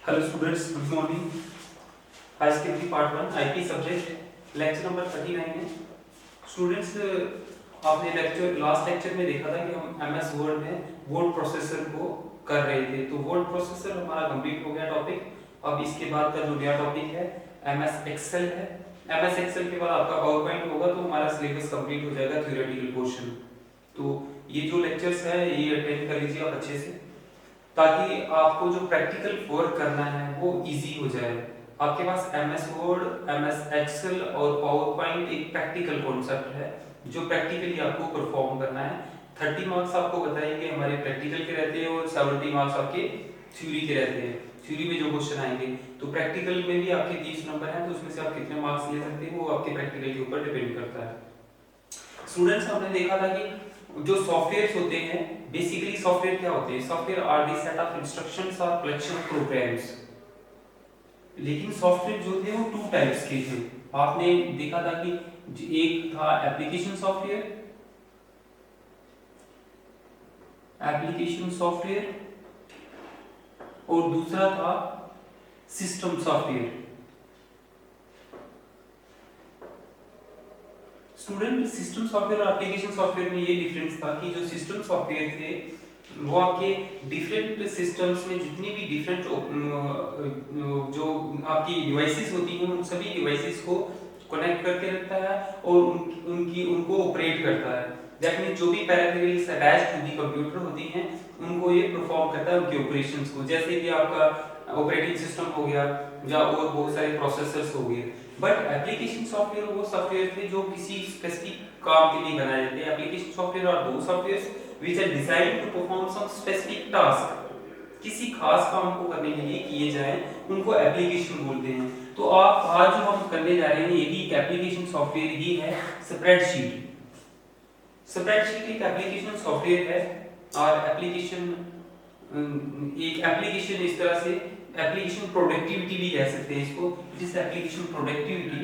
Hello students, good morning. आज के भी part 1 IP subject lecture number 39 है। स्टूडेंट्स, आपने लास्ट लेक्चर में देखा था कि हम एमएस वर्ड में वर्ड प्रोसेसर को कर रहे थे। तो वर्ड प्रोसेसर हमारा कंप्लीट हो गया टॉपिक। अब इसके बाद का जो नया टॉपिक है एमएस एक्सेल है। एमएस एक्सेल के बाद आपका पावर पॉइंट होगा, तो हमारा सिलेबस कंप्लीट हो जाएगा थ्योरेटिकल पोर्शन। तो ये जो लेक्चर्स है ये अटेंड कर लीजिए आप अच्छे से, ताकि आपको जो प्रैक्टिकल वर्क करना है वो इजी हो जाए। आपके पास एमएस वर्ड, एमएस एक्सेल और पावर पॉइंट एक प्रैक्टिकल कॉन्सेप्ट है जो प्रैक्टिकली आपको परफॉर्म करना है। 30 मार्क्स आपको बताएंगे हमारे प्रैक्टिकल के रहते हैं और 70 मार्क्स आपके थ्योरी के रहते हैं। थ्योरी में जो क्वेश्चन आएंगे, तो प्रैक्टिकल में भी आपके 30 नंबर हैं, तो उसमें से आप कितने मार्क्स ले सकते हैं वो आपके प्रैक्टिकल के ऊपर डिपेंड करता है। स्टूडेंट्स, हमने देखा था कि जो सॉफ्टवेयर्स होते हैं, बेसिकली सॉफ्टवेयर क्या होते हैं? Software are the set of instructions और कलेक्शन ऑफ प्रोग्राम्स। लेकिन सॉफ्टवेयर जो थे वो टू टाइप्स के थे। आपने देखा था कि एक था एप्लीकेशन सॉफ्टवेयर, और दूसरा था system software. Student, system software और एप्लीकेशन सॉफ्टवेयर में ये डिफरेंस था कि जो सिस्टम सॉफ्टवेयर थे वो आपके डिफरेंट सिस्टम्स में जितनी भी डिफरेंट जो आपकी डिवाइसेस होती हैं उन सभी डिवाइसेस को कनेक्ट करके रखता है और उनको ऑपरेट करता है। दैट मींस जो भी peripherals attached to the computer होती हैं उनको ये परफॉर्म करता है, उनके ऑपरेशंस को। जैसे कि आपका ऑपरेटिंग सिस्टम हो गया या और बहुत सारे प्रोसेसर्स हो गए। बट एप्लीकेशन सॉफ्टवेयर वो सॉफ्टवेयर थे जो किसी स्पेसिफिक काम के लिए बनाए जाते हैं। एप्लीकेशन सॉफ्टवेयर आर दो softwares which are designed to perform some specific task, किसी खास काम को करने के लिए किए जाए उनको एप्लीकेशन बोलते हैं। तो आप आज जो हम करने जा रहे हैं ये भी एक एप्लीकेशन सॉफ्टवेयर ही है, स्प्रेडशीट। स्प्रेडशीट एक एप्लीकेशन सॉफ्टवेयर है और एक एप्लीकेशन इस तरह से एप्लीकेशन प्रोडक्टिविटी भी कह सकते हैं इसको। जिस application productivity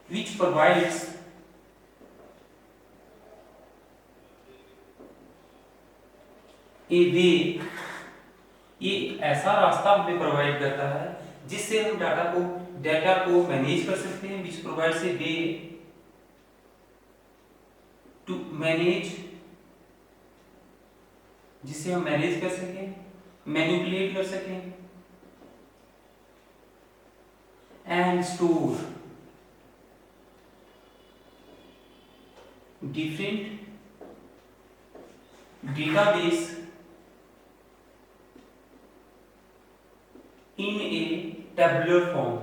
which provides a way, ये ऐसा रास्ता हमें प्रोवाइड करता है जिससे हम डाटा को मैनेज कर सकते हैं। which provides a way to manage, जिससे हम मैनेज कर सकें, मैनिपुलेट कर सकें and store different database in a tabular form।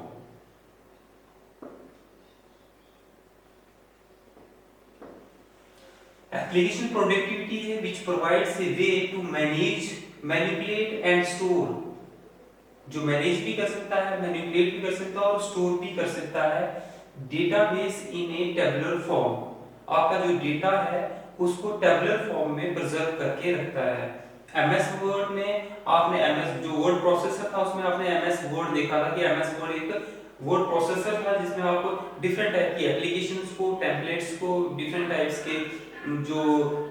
Application productivity है which provides a way to manage, manipulate and store, जो मैनेज भी कर सकता है, मैनिपुलेट भी कर सकता है और स्टोर भी कर सकता है डेटाबेस इन ए टेबुलर फॉर्म। आपका जो डेटा है उसको टेबुलर फॉर्म में प्रिजर्व करके रखता है। एमएस वर्ड में आपने एमएस जो वर्ड प्रोसेसर था उसमें आपने एमएस वर्ड देखा था कि एमएस वर्ड एक वर्ड प्रोसेसर था जिसमें आप डिफरेंट टाइप की एप्लीकेशंस को, टेम्पलेट्स को, डिफरेंट टाइप्स के जो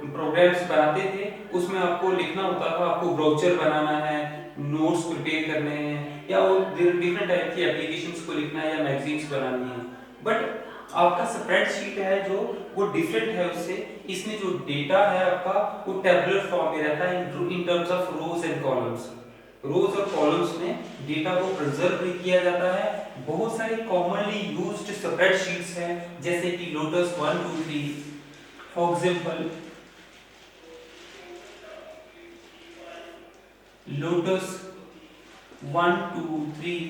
प्रोग्राम्स बनाते थे उसमें आपको लिखना होता था। आपको ब्राउचर बनाना है, नोट्स प्रिपेयर करने हैं या वो डिफरेंट टाइप की एप्लीकेशंस को लिखना है या मैगजीन्स बनानी है। बट आपका स्प्रेडशीट है जो वो डिफरेंट है उससे। इसमें जो डेटा है आपका वो टेबुलर फॉर्म में रहता है in terms of rows and columns. Rows और कॉलम्स में डेटा को प्रिजर्व भी किया जाता है। बहुत सारे कॉमनली यूज्ड स्प्रेडशीट्स हैं जैसे कि Lotus 1 2 3, for example Lotus 1 2 3,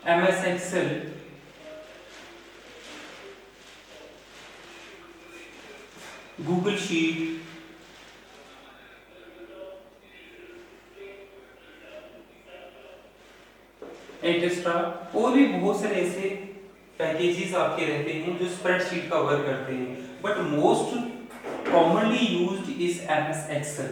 MS Excel, Google sheet, etcetera, और भी बहुत सारे ऐसे पैकेजेस आपके रहते हैं जो स्प्रेडशीट का वर्क करते हैं। But most commonly used is MS Excel.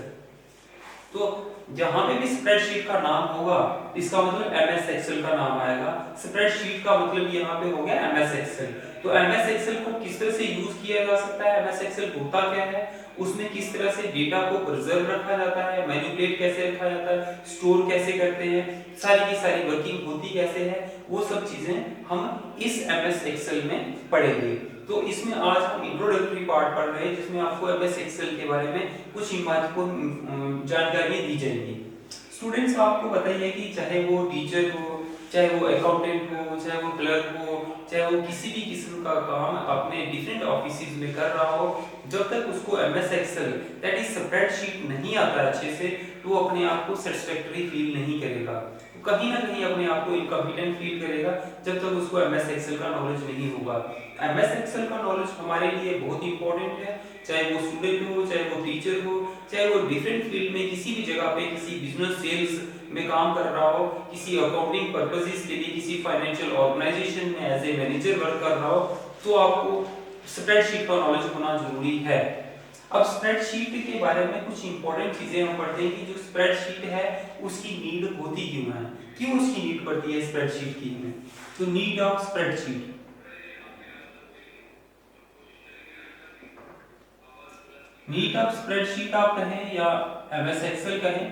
तो जहां पे भी स्प्रेडशीट का नाम होगा इसका मतलब एमएस एक्सेल का नाम आएगा। स्प्रेडशीट का मतलब यहाँ पे हो गया एमएस एक्सेल। तो एमएस एक्सेल को किस तरह से यूज किया जा सकता है, एमएस एक्सेल होता क्या है, उसमें किस तरह से डेटा को प्रिजर्व रखा जाता है, मैनिपुलेट कैसे रखा जाता है, स्टोर कैसे करते हैं, सारी की सारी वर्किंग होती कैसे है, वो सब चीजें हम इस एमएस एक्सेल में पढ़ेंगे। तो इसमें आज हम इंट्रोडक्टरी पार्ट पढ़ रहे हैं जिसमें आपको एमएस एक्सेल के बारे में कुछ महत्वपूर्ण जानकारियां दी जाएंगी। स्टूडेंट्स आपको बताइए कि चाहे वो टीचर हो, चाहे वो अकाउंटेंट हो, चाहे वो क्लर्क हो, चाहे वो किसी भी किस्म का काम अपने डिफरेंट ऑफिसेज में कर रहा हो, जब तक उसको MS Excel that is spreadsheet नहीं आता अच्छे से, तो वो अपने आप को सेटिस्फैक्टरी फील नहीं करेगा, कहीं ना कहीं अपने आप को इनकॉम्पिटेंट फील करेगा जब तक उसको एमएस एक्सेल का नॉलेज नहीं होगा। एमएस एक्सेल का नॉलेज हमारे लिए बहुत इंपॉर्टेंट है, चाहे वो स्टूडेंट हो, चाहे वो टीचर हो, चाहे वो डिफरेंट फील्ड में किसी भी जगह पे किसी बिजनेस सेल्स में काम कर रहा हो, किसी अकाउंटिंग पर्पसेस के लिए किसी फाइनेंशियल ऑर्गेनाइजेशन में एज ए मैनेजर वर्क कर रहा हो, तो आपको स्प्रेडशीट का नॉलेज होना जरूरी है। अब स्प्रेडशीट के बारे में कुछ इंपॉर्टेंट चीजें हम पढ़ते हैं कि जो स्प्रेडशीट है उसकी नीड होती क्यों है, क्यों उसकी नीड पड़ती है स्प्रेडशीट की हमें। तो need of spreadsheet, need of spreadsheet आप कहें या एमएस एक्सेल कहें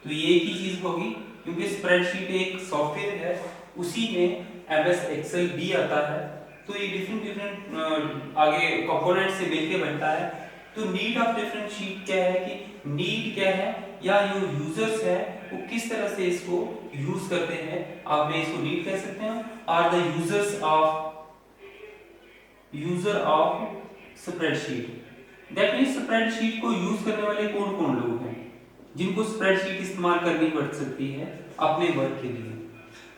तो ये एक ही चीज होगी, क्योंकि स्प्रेडशीट एक सॉफ्टवेयर है, उसी में एमएस एक्सेल भी आता है, तो ये डिफरेंट डिफरेंट आगे कंपोनेंट से मिलके बनता है। तो नीड ऑफ डिफरेंट शीट क्या है कि नीड क्या है या जो यूजर्स है वो किस तरह से इसको यूज करते हैं, आप में इसको नीड कह सकते हैं, are the user of spreadsheet. That means spreadsheet को यूज करने वाले कौन कौन लोग हैं जिनको स्प्रेडशीट इस्तेमाल करनी पड़ सकती है अपने वर्क के लिए।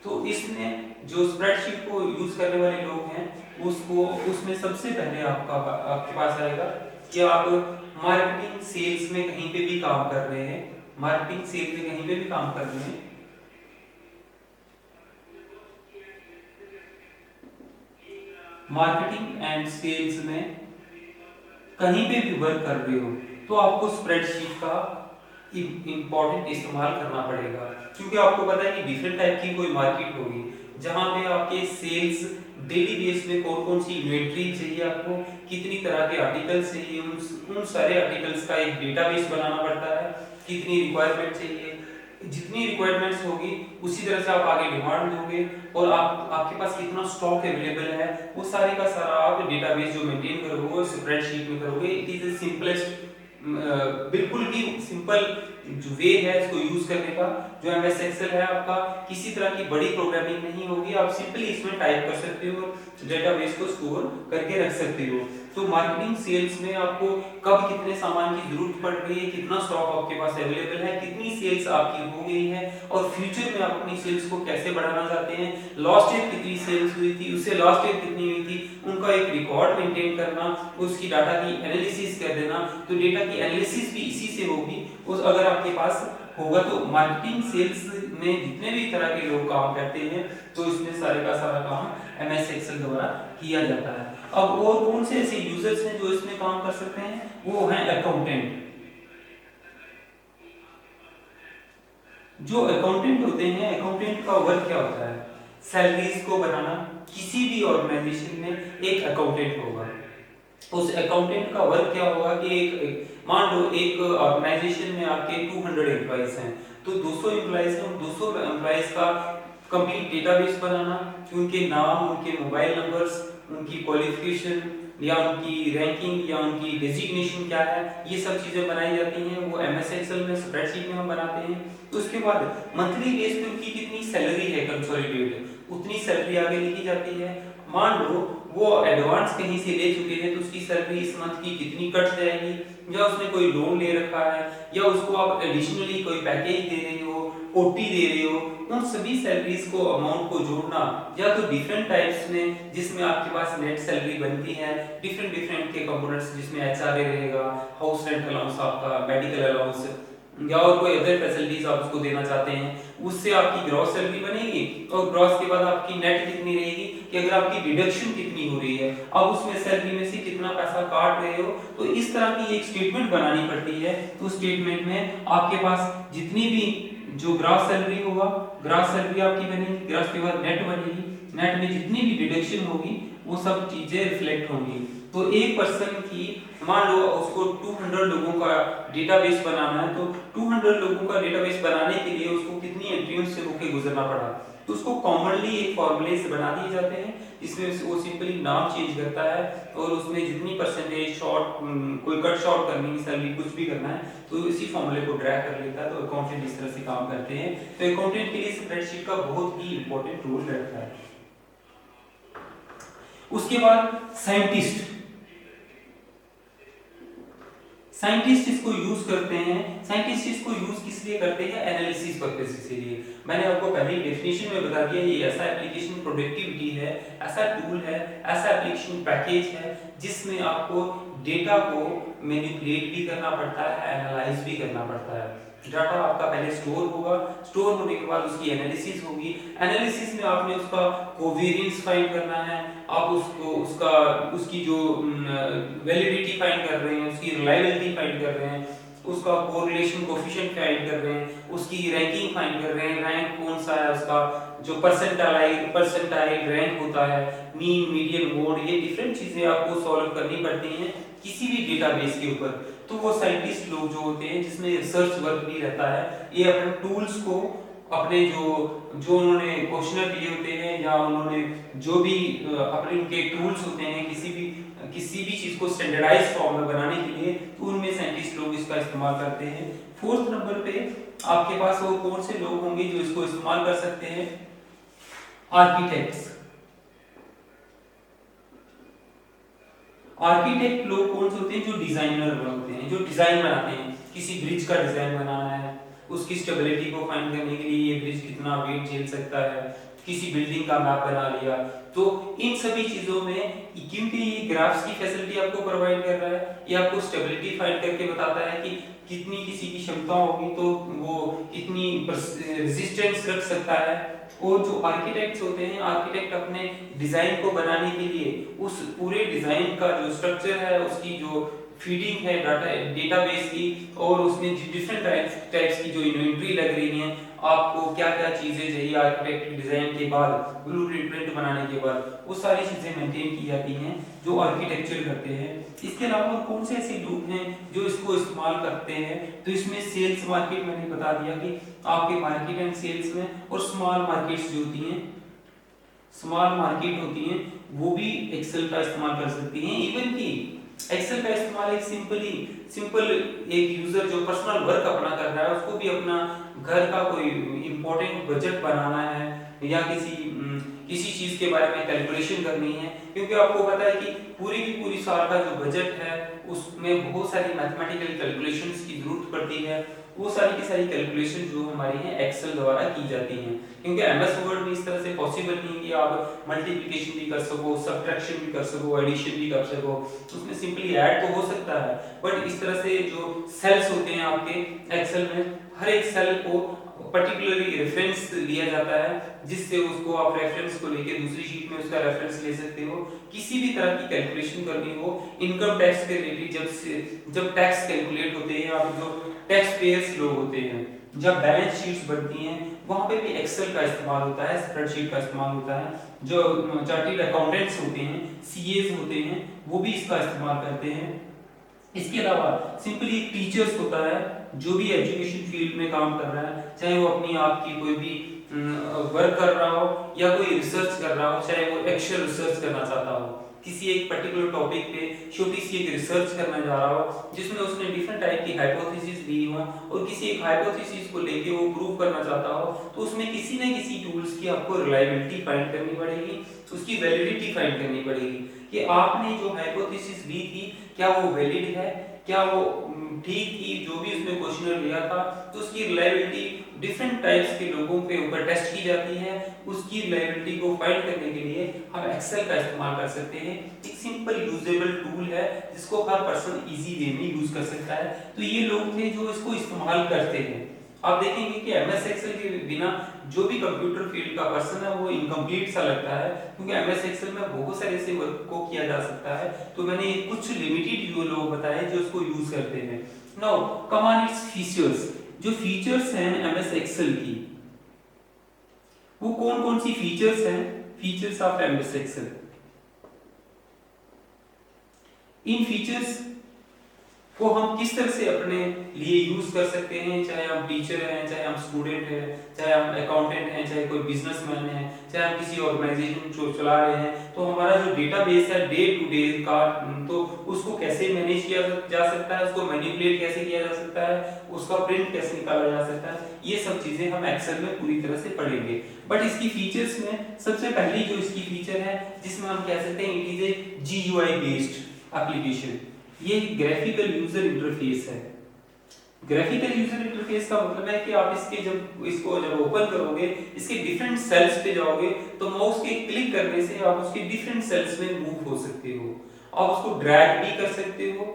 तो इसमें जो स्प्रेडशीट को यूज करने वाले लोग हैं उसको उसमें सबसे पहले आपके पास आएगा कि आप मार्केटिंग सेल्स में कहीं पे भी काम कर रहे हैं, मार्केटिंग सेल्स में कहीं पे भी काम कर रहे हैं, मार्केटिंग एंड सेल्स में कहीं पे भी वर्क कर रहे हो तो आपको स्प्रेडशीट का इंपॉर्टेंट इस्तेमाल करना पड़ेगा, क्योंकि आपको पता है कि डिफरेंट टाइप की कोई मार्केट होगी जहां पे आपके सेल्स डेली बेस में कौन कौन सी इन्वेंट्री चाहिए, आपको कितनी तरह के आर्टिकल्स चाहिए, उन सारे आर्टिकल्स का एक डेटाबेस बनाना पड़ता है, कितनी रिक्वायरमेंट चाहिए, जितनी रिक्वायरमेंट्स होगी उसी तरह से आप आगे डिमांड दोगे और आपके पास कितना स्टॉक अवेलेबल है वो सारे का सारा आप डेटाबेस जो मेंटेन करोगे स्प्रेडशीट में करोगे। इट इज द सिंपलेस्ट, बिल्कुल ही सिंपल जो वे है इसको यूज करने का। जो एमएस एक्सेल है आपका किसी तरह की बड़ी प्रोग्रामिंग नहीं होगी, आप सिंपली इसमें टाइप कर सकते हो, डेटाबेस को स्टोर करके रख सकते हो। तो मार्केटिंग सेल्स में आपको कब कितने सामान की जरूरत पड़ रही है, कितना स्टॉक आपके पास अवेलेबल है, कितनी सेल्स आपकी हो गई है और फ्यूचर में आप अपनी सेल्स को कैसे बढ़ाना चाहते हैं, लास्ट ईयर कितनी सेल्स हुई थी, उससे लास्ट ईयर कितनी हुई थी, उनका एक रिकॉर्ड मेंटेन करना, उसकी डाटा की एनालिसिस कर देना। तो डेटा की एनालिसिस भी इसी से होगी, उस अगर आपके पास होगा। तो मार्केटिंग सेल्स में जितने भी तरह के लोग काम करते हैं तो इसमें सारे का सारा काम एमएस एक्सेल द्वारा किया जाता है। अब और कौन से ऐसे यूजर्स हैं जो इसमें काम कर सकते हैं, वो हैं अकाउंटेंट। जो अकाउंटेंट होते हैं, अकाउंटेंट का वर्क क्या होता है, सैलरीज को बनाना। किसी भी ऑर्गेनाइजेशन में एक अकाउंटेंट होगा, उस अकाउंटेंट का वर्क क्या होगा कि एक मान लो एक ऑर्गेनाइजेशन में आपके 200 एम्प्लॉइज हैं, तो 200 एम्प्लॉइज हैं, 200 एम्प्लॉइज का कंप्लीट डेटाबेस बनाना, उनके नाम, उनके मोबाइल नंबर्स, उनकी क्वालिफिकेशन या उनकी रैंकिंग या उनकी डेजिग्नेशन क्या है, ये सब चीजें बनाई जाती हैं, वो एमएस एक्सेल में स्प्रेडशीट में हम बनाते हैं। तो उसके बाद मंथली बेस पे उनकी कितनी सैलरी है कंसोलिडेटेड, उतनी सैलरी आगे लिखी जाती है। मान लो वो एडवांस कहीं से ले चुके हैं तो उसकी सैलरी इस मंथ की कितनी कट जाएगी, या उसने कोई लोन ले रखा है, या उसको आप एडिशनली कोई पैकेज दे रहे हो, ओटी दे रहे हो, उन सभी सैलरीज को अमाउंट को जोड़ना, या तो डिफरेंट टाइप्स में जिसमें आपके पास नेट सैलरी बनती है, डिफरेंट डिफरेंट के कंपोनेंट्स जिसमें एचआरए रहेगा, हाउस रेंट अलाउंस, आपका मेडिकल अलाउंस, या और कोई अदर फैसिलिटीज आप उसको देना चाहते हैं, उससे आपकी ग्रॉस सैलरी बनेगी और ग्रॉस के बाद आपकी नेट कितनी रहेगी कि अगर आपकी डिडक्शन कितनी हो रही है, आप उसमें सैलरी में से कितना पैसा काट रहे हो। तो इस तरह की एक स्टेटमेंट बनानी पड़ती है। तो स्टेटमेंट में आपके पास जितनी भी जो ग्रॉस सैलरी होगा, ग्रॉस सैलरी आपकी बनेगी, ग्रॉस के बाद नेट बनेगी, नेट में जितनी भी डिडक्शन होगी वो सब चीजें रिफ्लेक्ट होंगी। तो एक पर्सन की, मान लो उसको 200 लोगों का डेटाबेस बनाना है, तो 200 लोगों का डेटाबेस बनाने के लिए उसको कितनी एंट्रियों से होके गुजरना पड़ा, तो उसको कॉमनली एक फॉर्मूले से बना दिए जाते हैं, इसमें वो सिंपली नाम चेंज करता है और उसमें जितनी परसेंटेज शॉर्ट, कोई कट शॉर्ट करनी है, सैलरी कुछ भी करना है, तो इसी फॉर्मूले को ड्रैग कर लेता है। तो अकाउंटेंट इस तरह से काम करते हैं। तो अकाउंटेंट के लिए स्प्रेडशीट का बहुत ही इंपॉर्टेंट रोल रहता है। उसके बाद साइंटिस्ट, साइंटिस्ट इसको यूज करते हैं। साइंटिस्ट इसको यूज किस लिए करते हैं? एनालिसिस पर्पस के लिए। मैंने आपको पहले डेफिनेशन में बता दिया, ये ऐसा एप्लीकेशन प्रोडक्टिविटी है, ऐसा टूल है, ऐसा एप्लीकेशन पैकेज है जिसमें आपको डेटा को मैनिपुलेट भी करना पड़ता है, एनालाइज भी करना पड़ता है। डाटा आपका पहले स्टोर होगा, स्टोर होने के बाद उसकी एनालिसिस होगी, एनालिसिस में आपने उसका कोवेरिएंस फाइंड करना है, आप उसकी जो वैलिडिटी फाइंड कर रहे हैं, उसकी रिलायबिलिटी फाइंड कर रहे हैं, उसका कोरिलेशन कोएफिशिएंट फाइंड कर रहे हैं, उसकी रैंकिंग फाइंड कर रहे हैं, रैंक कौन सा है उसका, जो परसेंटाइल रैंक होता है, मीन, मीडियन, मोड, ये डिफरेंट चीजें आपको सॉल्व करनी पड़ती हैं किसी भी डेटाबेस के ऊपर। तो वो साइंटिस्ट लोग जो होते हैं जिसमें रिसर्च वर्क भी रहता है, ये अपने टूल्स को, अपने जो उन्होंने क्वेश्चनर दिए होते हैं या उन्होंने जो भी अपने उनके टूल्स होते हैं किसी भी चीज को स्टैंडर्डाइज फॉर्म में बनाने के लिए, तो उनमें साइंटिस्ट लोग इसका इस्तेमाल करते हैं। फोर्थ नंबर पे आपके पास वो कौन से लोग होंगे जो इसको इस्तेमाल कर सकते हैं? आर्किटेक्ट्स। आर्किटेक्ट लोग कौन से होते हैं? जो डिजाइनर होते हैं, जो डिजाइन बनाते हैं। किसी ब्रिज का डिजाइन बनाना है, उसकी स्टेबिलिटी को फाइंड करने के लिए ये ब्रिज कितना वेट झेल सकता है, किसी बिल्डिंग का मैप बना लिया। तो इन सभी चीजों में क्योंकि ये ग्राफ्स की फैसिलिटी आपको प्रोवाइड कर रहा है, ये आपको स्टेबिलिटी फाइंड करके बताता है कि कितनी किसी की क्षमता होगी तो वो कितनी रेजिस्टेंस रख सकता है। और जो आर्किटेक्ट्स होते हैं, आर्किटेक्ट अपने डिजाइन को बनाने के लिए उस पूरे डिजाइन का जो स्ट्रक्चर है, उसकी जो फीडिंग है डेटाबेस की, और उसमें डिफरेंट टाइप्स की जो इन्वेंटरी लग रही है, आपको क्या क्या चीजें चाहिए आर्किटेक्ट डिजाइन के बाद, ब्लूप्रिंट बनाने के बाद, वो सारी चीजें मेंटेन की जाती हैं जो आर्किटेक्चर करते हैं। इसके अलावा कौन से ऐसे लोग हैं जो इसको इस्तेमाल करते हैं? तो इसमें सेल्स मार्केट, मैंने बता दिया कि आपके मार्केट एंड सेल्स में, और स्मॉल मार्केट्स जो होती हैं, स्मॉल मार्केट होती हैं, वो भी एक्सेल का इस्तेमाल कर सकती हैं। इवन की एक्सेल का इस्तेमाल एक सिंपल एक यूजर जो पर्सनल वर्क अपना कर रहा है, उसको भी अपना घर का कोई इंपॉर्टेंट बजट बनाना है या किसी चीज के बारे में कैलकुलेशन करनी है, क्योंकि आपको पता है कि पूरी की पूरी साल का जो बजट है उसमें बहुत सारी मैथमेटिकल कैलकुलेशंस की जरूरत पड़ती है। वो सारी की सारी कैलकुलेशन जो हमारी है एक्सेल द्वारा की जाती हैं, क्योंकि एमएस वर्ड में इस तरह से पॉसिबल नहीं कि आप मल्टीप्लिकेशन भी कर सको, सब्ट्रैक्शन भी कर सको, एडिशन भी कर सको। उसमें सिंपली ऐड तो हो सकता है, बट इस तरह से जो सेल्स होते हैं आपके एक्सेल में, हर एक सेल को पर्टिकुलरली रेफरेंस लिया जाता है, जिससे उसको आप रेफरेंस को लेके दूसरी शीट में उसका रेफरेंस ले सकते हो। किसी भी तरह की कैलकुलेशन करनी हो, इनकम टैक्स के रिलेटेड जब टैक्स कैलकुलेट होते हैं, आप जो टैक्स पेयर्स लोग होते हैं, जब बैलेंस शीट्स बनती हैं, वहां पे भी एक्सेल का इस्तेमाल होता है, स्प्रेडशीट का इस्तेमाल होता है। जो चार्टर्ड अकाउंटेंट्स होते हैं, सीएस होते हैं, वो भी इसका इस्तेमाल करते हैं। इसके अलावा सिंपली टीचर्स होता है, जो भी एजुकेशन फील्ड में काम कर रहा है, चाहे वो अपनी आपकी कोई भी वर्क कर रहा हो या कोई रिसर्च कर रहा हो, चाहे वो एक्चुअल रिसर्च करना चाहता हो, किसी एक पर्टिकुलर टॉपिक पे छोटी सी एक रिसर्च करना जा रहा हो, जिसमें उसने डिफरेंट टाइप की हाइपोथेसिस दी हो और किसी एक हाइपोथेसिस को लेके वो प्रूव करना चाहता हो, तो उसमें किसी न किसी टूल्स की आपको रिलायबिलिटी फाइंड करनी पड़ेगी, उसकी वैलिडिटी फाइंड करनी पड़ेगी कि आपने जो हाइपोथेसिस दी थी क्या वो वैलिड है, क्या वो ठीक थी, जो भी उसने क्वेश्चनर लिया था। तो उसकी रिलायबिलिटी डिफरेंट टाइप्स के लोगों के ऊपर टेस्ट की जाती है। उसकी रिलायबिलिटी को फाइंड करने के लिए हम एक्सेल का इस्तेमाल कर सकते हैं। सिंपल यूजेबल टूल है जिसको हर पर्सन इजी वे में यूज कर सकता है। तो ये लोग थे जो इसको इस्तेमाल करते हैं। आप देखेंगे कि एमएस एक्सेल के बिना जो भी कंप्यूटर फील्ड का पर्सन है वो इनकम्प्लीट सा लगता है, क्योंकि एमएस एक्सेल में बहुत सारे ऐसे वर्क को किया जा सकता है। तो मैंने कुछ लिमिटेड जो लोग बताए जो इसको यूज करते हैं। Now come on its features. जो फीचर्स हैं एमएस एक्सेल की, वो कौन कौन सी फीचर्स हैं? Features of MS Excel. इन फीचर्स को हम किस तरह से अपने लिए यूज कर सकते हैं, चाहे हम टीचर हैं, चाहे हम स्टूडेंट हैं, चाहे हम अकाउंटेंट हैं, चाहे कोई बिजनेसमैन है, चाहे हम किसी ऑर्गेनाइजेशन जो चला रहे हैं। तो हमारा जो डेटाबेस है डे टू डे का, तो उसको कैसे मैनेज किया जा सकता है, उसको मैनिपुलेट कैसे किया जा सकता है, उसका प्रिंट कैसे निकाला जा सकता है, ये सब चीजें हम एक्सेल में पूरी तरह से पढ़ेंगे। बट इसकी फीचर्स में सबसे पहली जो इसकी फीचर है जिसमें हम कह सकते हैं it is a GUI based application. ये ग्राफिकल यूजर इंटरफेस है। ग्राफिकल यूजर इंटरफेस का मतलब है कि आप इसको जब ओपन करोगे, इसके डिफरेंट सेल्स पे जाओगे तो माउस के क्लिक करने से आप उसके डिफरेंट सेल्स में मूव हो सकते हो। आप उसको ड्रैग भी कर सकते हो,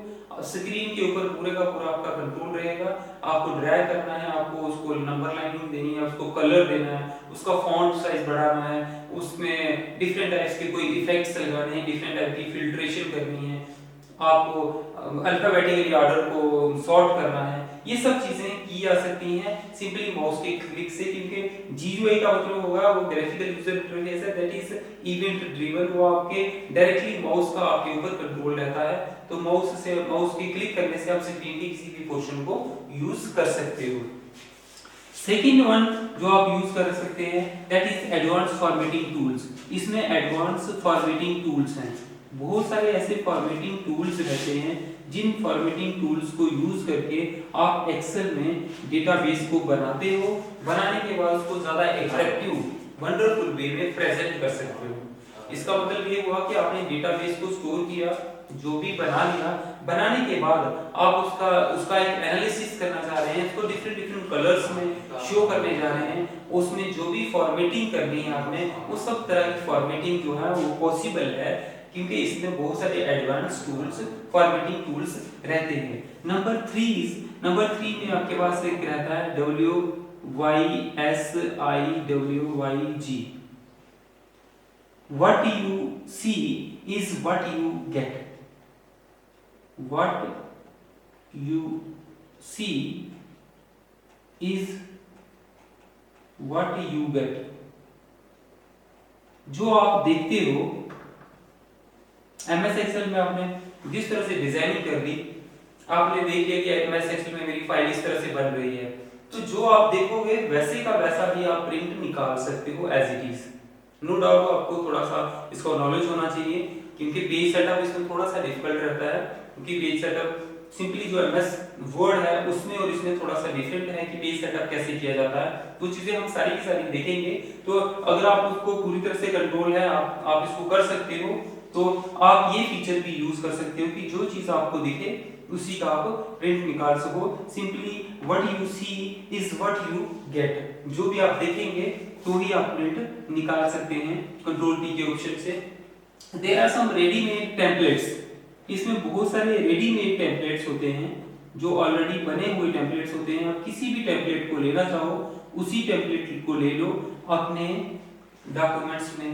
स्क्रीन के ऊपर पूरे का पूरा आपका कंट्रोल रहेगा। आपको ड्रैग करना है, आपको उसको नंबर लाइनिंग देनी है, उसको कलर देना है, उसका फॉन्ट साइज बढ़ाना है, उसमें डिफरेंट टाइप्स के कोई इफेक्ट्स लगाने हैं, डिफरेंट टाइप की फिल्ट्रेशन करनी है, आपको अल्फाबेटिकली ऑर्डर को सॉर्ट करना है। ये सब चीजें की जा सकती हैं सिंपली माउस के क्लिक से, क्योंकि GUI का मतलब होगा वो ग्राफिकल यूजर इंटरफेस है, दैट इज इवेंट ड्रिवन। वो आपके डायरेक्टली माउस का आपके ऊपर कंट्रोल रहता है। तो माउस के क्लिक करने से आप स्क्रीन के किसी भी पोर्शन को यूज कर सकते हो। सेकंड वन जो आप यूज कर सकते हैं that is advance formatting tools. इसमें एडवांस फॉर्मेटिंग टूल्स हैं। बहुत सारे ऐसे फॉर्मेटिंग टूल्स रहते हैं जिन फॉर्मेटिंग टूल्स को यूज करके आप एक्सेल में डेटाबेस को बनाते हो, बनाने के बाद उसको ज्यादा अट्रैक्टिव वंडरफुल वे में प्रेजेंट कर सकते हो। इसका मतलब ये हुआ कि आपने डेटाबेस को स्टोर किया, जो भी बना लिया, बनाने के बाद आप उसका एक एनालिसिस करना चाह रहे हैं, इसको डिफरेंट कलर्स में शो करने जा रहे हैं, उसमें जो भी फॉर्मेटिंग करनी है आपने, वो सब तरह की फॉर्मेटिंग जो है वो पॉसिबल है, क्योंकि इसमें बहुत सारे एडवांस टूल्स, फॉर्मेटिंग टूल्स रहते हैं। नंबर 3 में आपके पास एक रहता है WYSIWYG। What you see is what you get. What you see is what you get. जो आप देखते हो, एमएस एक्सेल में आपने जिस तरह से डिजाइनिंग कर दी, आपने देख लिया कि एमएस एक्सेल में मेरी फाइल इस तरह से बन रही है, तो जो आप देखोगे वैसे का वैसा भी आप प्रिंट निकाल सकते हो as it is. No doubt आपको थोड़ा सा इसका नॉलेज होना चाहिए, क्योंकि पेज सेटअप इसमें थोड़ा सा डिफिकल्ट रहता है, क्योंकि पेज सेटअप सिंपली जो एमएस वर्ड है उसमें और इसमें थोड़ा सा डिफरेंट है कि पेज सेटअप कैसे किया जाता है। तो चीजें हम सारी की सारी देखेंगे। तो अगर आप उसको पूरी तरह से कंट्रोल है, आप इसको कर सकते हो, तो आप ये फीचर भी यूज कर सकते हो कि जो चीज आपको दिखे उसी का आप प्रिंट निकाल सको। Simply what you see is what you get. जो भी आप देखेंगे तो ही आप प्रिंट निकाल सकते हैं कंट्रोल टी के ऑप्शन से। There are some readymade templates. इसमें बहुत सारे रेडीमेड टेम्पलेट्स होते हैं जो ऑलरेडी बने हुए टेम्पलेट्स होते हैं। आप किसी भी टेम्पलेट को लेना चाहो उसी टेम्पलेट को ले लो, अपने डॉक्यूमेंट्स में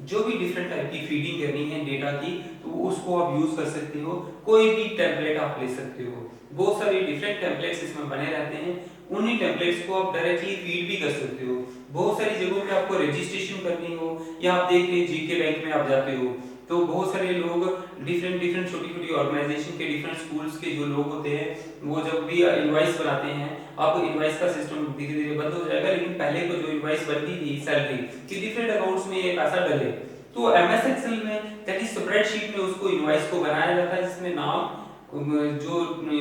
जो भी डिफरेंट टाइप की फीडिंग करनी है डेटा की, तो उसको आप यूज कर सकते हो। कोई भी टेम्पलेट आप ले सकते हो। बहुत सारे डिफरेंट टेम्पलेट्स इसमें बने रहते हैं, उन्हीं टेम्पलेट्स को आप डायरेक्टली फीड भी कर सकते हो। बहुत सारी जगहों पे आपको रजिस्ट्रेशन करनी हो, या आप देख रहे जीके बैंक में आप जाते हो तो बहुत सारे लोग डिफरेंट छोटी ऑर्गेनाइजेशन के डिफरेंट स्कूल्स के जो लोग होते हैं, वो जब भी इनवॉइस बनाते हैं, आपको इनवॉइस का सिस्टम धीरे धीरे बंद हो जाएगा, लेकिन पहले को जो इनवॉइस बनती थी सैलरी कि डिफरेंट अकाउंट्स में ये पैसा डले, तो एमएस एक्सेल में दैट इज स्प्रेडशीट में उसको इनवॉइस को बनाया जाता है, जिसमें नाम जो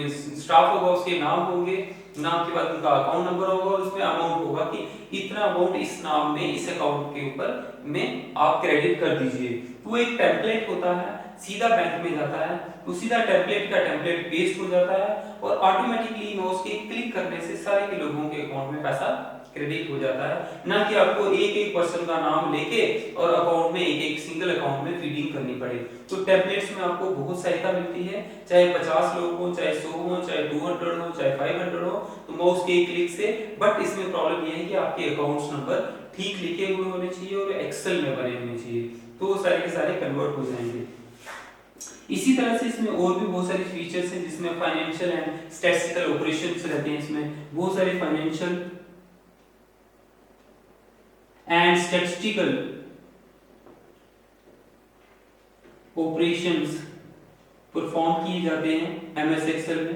स्टाफ होगा उसके नाम होंगे, नाम के बाद उनका अकाउंट नंबर होगा और उसमें अमाउंट होगा कि इतना अमाउंट इस नाम में इस अकाउंट के ऊपर में आप क्रेडिट कर दीजिए। तो एक टेम्पलेट होता है, सीधा बैंक में जाता है, तो सीधा टेम्पलेट का टेम्पलेट पेस्ट हो जाता है और ऑटोमेटिकली माउस के क्लिक करने से सारे के लोगों के अकाउंट में पैसा क्रेडिट हो जाता है, ना कि आपको एक एक पर्सन का नाम लेके और अकाउंट में एक एक सिंगल अकाउंट में फीडिंग करनी पड़े। तो टेम्पलेट्स में आपको बहुत सहायता मिलती है, चाहे 50 लोग हो, चाहे 100 हो, चाहे 200 हो, चाहे 500 हो, तो माउस के एक क्लिक से। बट इसमें प्रॉब्लम यह है कि आपके अकाउंट्स नंबर ठीक लिखे हुए होने चाहिए और एक्सेल में बने होने चाहिए, तो वो सारे के सारे कन्वर्ट हो जाएंगे। इसी तरह से इसमें और भी बहुत सारे फीचर्स हैं, जिसमें फाइनेंशियल एंड स्टैटिस्टिकल ऑपरेशंस रहते हैं। इसमें बहुत सारे financial and statistical operations perform किए जाते हैं एमएस एक्सेल में।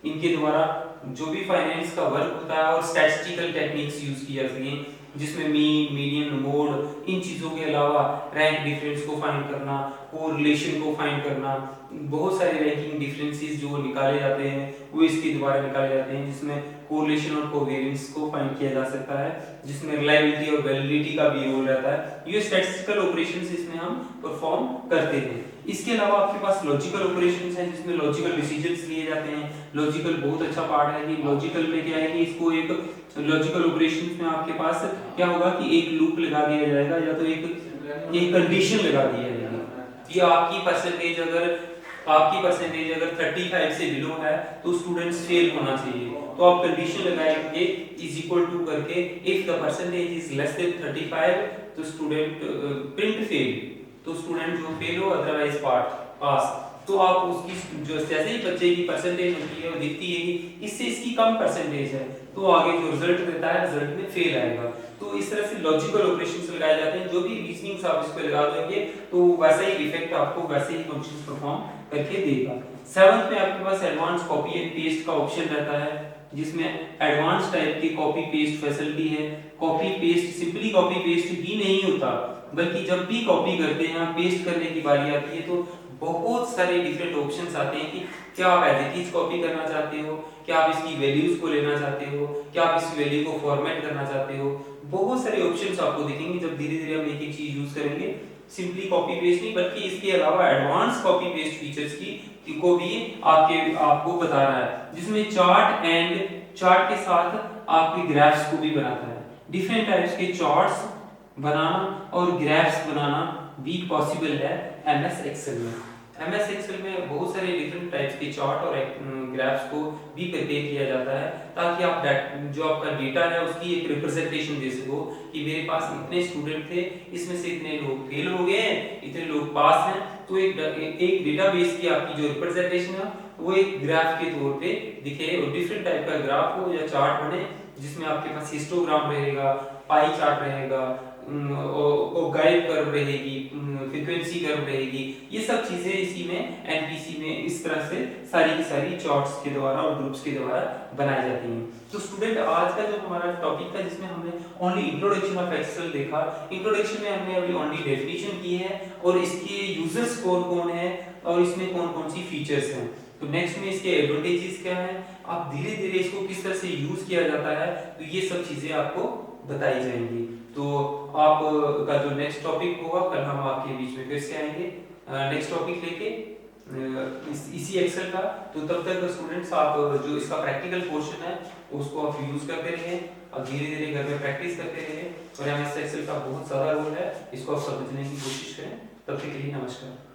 इनके द्वारा जो भी फाइनेंस का वर्क होता है और स्टैटिस्टिकल टेक्निक्स यूज की जाती हैं, जिसमें मीन, मीडियन, मोड, इन चीजों के अलावा रैंक डिफरेंस को फाइंड करना, कोरिलेशन को फाइंड करना, बहुत सारे रैंकिंग डिफरेंसेस जो निकाले जाते हैं वो इसके द्वारा निकाले जाते हैं, जिसमें कोरिलेशन और कोवेरिएंस को फाइंड किया जा सकता है, जिसमें रिलायबिलिटी और वैलिडिटी का भी रोल रहता है। ये स्टैटिस्टिकल ऑपरेशंस इसमें हम परफॉर्म करते हैं। इसके अलावा आपके पास लॉजिकल ऑपरेशंस हैं, जिसमें लॉजिकल डिसीजंस लिए जाते हैं। लॉजिकल बहुत अच्छा पार्ट है कि लॉजिकल में क्या है कि इसको एक लॉजिकल ऑपरेशंस में आपके पास क्या होगा कि एक लूप लगा दिया जाएगा या तो एक कंडीशन लगा दिया जाएगा कि आपकी परसेंटेज अगर 35 से बिलो है तो स्टूडेंट्स फेल होना चाहिए, तो आप कंडीशन लगाएंगे इज इक्वल टू करके if the percentage is less than 35 तो स्टूडेंट प्रिंट फेल, तो स्टूडेंट जो फेल हो अदरवाइज पास। तो आप उसकी जो जैसे ही बच्चे की परसेंटेज होती है वो दिखती है कि इससे इसकी कम परसेंटेज है, तो आगे जो रिजल्ट देता है रिजल्ट में फेल आएगा। तो इस तरह से लॉजिकल ऑपरेशंस लगाए जाते हैं, जो भी रीजनिंग आप इस पे लगा देंगे तो वैसा ही इफेक्ट आपको वैसे ही फंक्शंस परफॉर्म करके देगा। 7th में आपके पास एडवांस कॉपी एंड पेस्ट का ऑप्शन रहता है, जिसमें एडवांस टाइप की कॉपी पेस्ट फैसिलिटी है। Copy paste simply copy paste ही नहीं होता, बल्कि जब भी कॉपी करते हैं पेस्ट करने की बारी आती है तो बहुत सारे डिफरेंट ऑप्शंस आते हैं कि क्या आप एज इट इज कॉपी करना चाहते हो, क्या आप इसकी वैल्यूज को लेना चाहते हो, क्या आप इस वैल्यू को फॉर्मेट करना चाहते हो। बहुत सारे ऑप्शंस आपको दिखेंगे जब धीरे धीरे हम एक एक चीज यूज करेंगे। सिंपली कॉपी पेस्ट नहीं बल्कि इसके अलावा एडवांस कॉपी पेस्ट फीचर्स को भी आपको बता रहा है, जिसमें चार्ट के साथ आपके ग्राफ्स को भी बनाता है। डिफरेंट टाइप्स के चार्ट्स बनाना और ग्राफ्स बनाना भी पॉसिबल है एमएस एक्सेल में। एमएस एक्सेल में बहुत सारे डिफरेंट टाइप्स के चार्ट और ग्राफ्स को भी प्रिपेयर किया जाता है, ताकि आप जो आपका डेटा है उसकी एक रिप्रेजेंटेशन दे सको कि मेरे पास इतने स्टूडेंट थे, इसमें से इतने लोग फेल हो गए हैं, इतने लोग पास हैं। तो एक डेटाबेस की आपकी जो रिप्रेजेंटेशन है वो एक ग्राफ के तौर पे दिखे, और डिफरेंट टाइप का ग्राफ हो या चार्ट बने, जिसमें आपके पास हिस्टोग्राम रहेगा, पाई चार्ट रहेगा, और गाइड कर्व रहेगी, फ्रीक्वेंसी कर्व रहेगी। ये सब चीजें इसी में एनपीसी में इस तरह से सारी की सारी चार्ट्स के द्वारा और ग्रुप्स के द्वारा बनाई जाती हैं। तो स्टूडेंट आज का जो हमारा टॉपिक था, जिसमें हमने ओनली इंट्रोडक्शन ऑफ एक्सेल देखा। इंट्रोडक्शन में हमने अभी ओनली डेफिनेशन की है और इसके यूजर्स कौन कौन है और इसमें कौन कौन सी फीचर्स हैं। तो नेक्स्ट में इसके एडवांटेजेस क्या है, आप धीरे धीरे इसको किस तरह से यूज किया जाता है, तो ये सब चीजें आपको बताई जाएंगी। तो आप का जो नेक्स्ट टॉपिक होगा कल हम आपके बीच में फिर से आएंगे नेक्स्ट टॉपिक लेके इसी एक्सेल का। तो तब तक स्टूडेंट्स आप जो इसका प्रैक्टिकल पोर्शन है उसको आप यूज करते रहिए और धीरे धीरे घर में प्रैक्टिस करते रहिए, और एमएस एक्सेल का बहुत ज़्यादा रोल है, इसको आप समझने की कोशिश करें। तब तक के लिए नमस्कार।